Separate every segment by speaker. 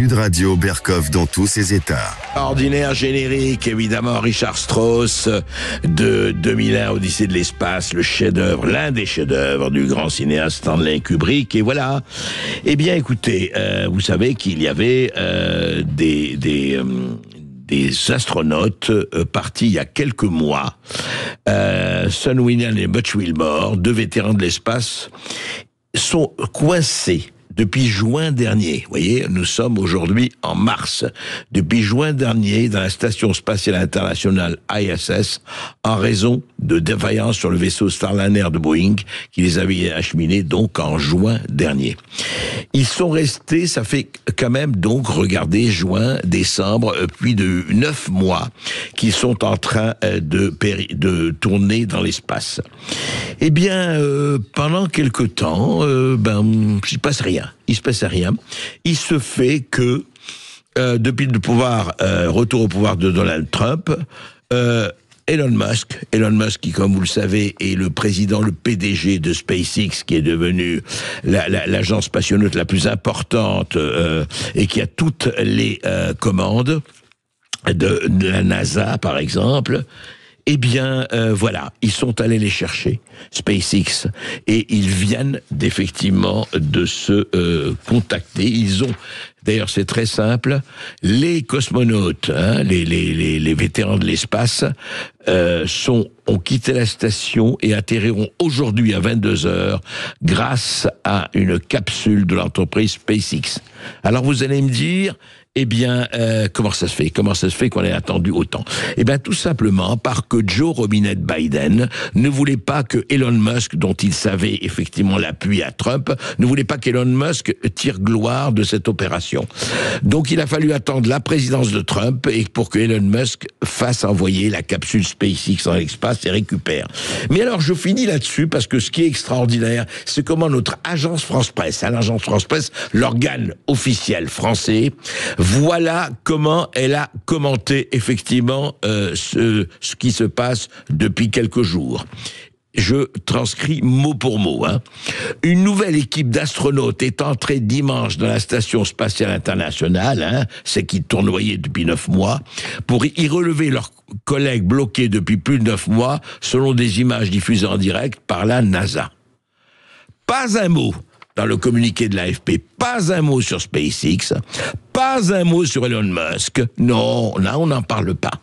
Speaker 1: Sud Radio Berkov dans tous ses états.
Speaker 2: Ordinaire générique, évidemment, Richard Strauss de 2001, Odyssée de l'espace, le chef-d'œuvre, l'un des chefs-d'œuvre du grand cinéaste Stanley Kubrick. Et voilà. Eh bien, écoutez, vous savez qu'il y avait des astronautes partis il y a quelques mois, Sun Winnan et Butch Wilmore, deux vétérans de l'espace, sont coincés depuis juin dernier. Vous voyez, nous sommes aujourd'hui en mars. Depuis juin dernier, dans la Station spatiale internationale ISS, en raison de défaillances sur le vaisseau Starliner de Boeing, qui les avait acheminés donc en juin dernier. Ils sont restés, ça fait quand même donc, regardez, juin, décembre, puis de 9 mois qu'ils sont en train de tourner dans l'espace. Eh bien, pendant quelque temps, il se passe rien. Il se passe rien. Il se fait que, depuis le retour au pouvoir de Donald Trump, Elon Musk qui, comme vous le savez, est le président, le PDG de SpaceX, qui est devenu l'agence spationaute la plus importante et qui a toutes les commandes de la NASA, par exemple. Eh bien, voilà, ils sont allés les chercher, SpaceX, et ils viennent effectivement de se contacter. Ils ont, d'ailleurs c'est très simple, les cosmonautes, les vétérans de l'espace, ont quitté la station et atterriront aujourd'hui à 22h grâce à une capsule de l'entreprise SpaceX. Alors vous allez me dire, eh bien, comment ça se fait qu'on ait attendu autant? Eh bien, tout simplement parce que Joe Robinette Biden ne voulait pas que Elon Musk, dont il savait effectivement l'appui à Trump, ne voulait pas qu'Elon Musk tire gloire de cette opération. Donc, il a fallu attendre la présidence de Trump et pour que Elon Musk fasse envoyer la capsule SpaceX dans l'espace et récupère. Mais alors, je finis là-dessus parce que ce qui est extraordinaire, c'est comment notre agence France-Presse, l'agence France-Presse, l'organe officiel français, voilà comment elle a commenté effectivement ce qui se passe depuis quelques jours. Je transcris mot pour mot. Une nouvelle équipe d'astronautes est entrée dimanche dans la Station spatiale internationale, c'est qui tournoyait depuis 9 mois, pour y relever leurs collègues bloqués depuis plus de 9 mois, selon des images diffusées en direct par la NASA. Pas un mot dans le communiqué de l'AFP, pas un mot sur SpaceX, pas un mot sur Elon Musk. Non, là, on n'en parle pas.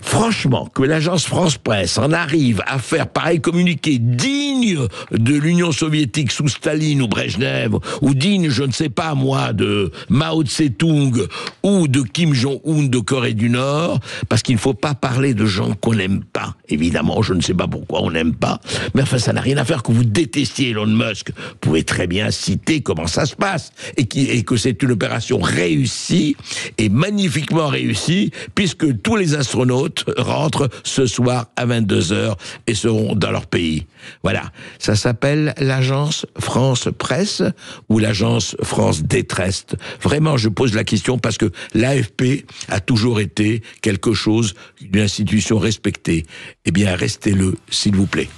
Speaker 2: Franchement, que l'agence France-Presse en arrive à faire pareil communiqué digne de l'Union soviétique sous Staline ou Brejnev, ou digne, je ne sais pas moi, de Mao Tse-tung ou de Kim Jong-un de Corée du Nord, parce qu'il ne faut pas parler de gens qu'on n'aime pas. Évidemment, je ne sais pas pourquoi on n'aime pas, mais enfin, ça n'a rien à faire que vous détestiez Elon Musk. Vous pouvez très bien citer comment ça se passe, et que c'est une opération réussie, et magnifiquement réussie, puisque tous les astronautes rentrent ce soir à 22h et seront dans leur pays. Voilà. Ça s'appelle l'agence France-Presse ou l'agence France-Détresse. Vraiment, je pose la question parce que l'AFP a toujours été quelque chose, une institution respectée. Eh bien, restez-le, s'il vous plaît.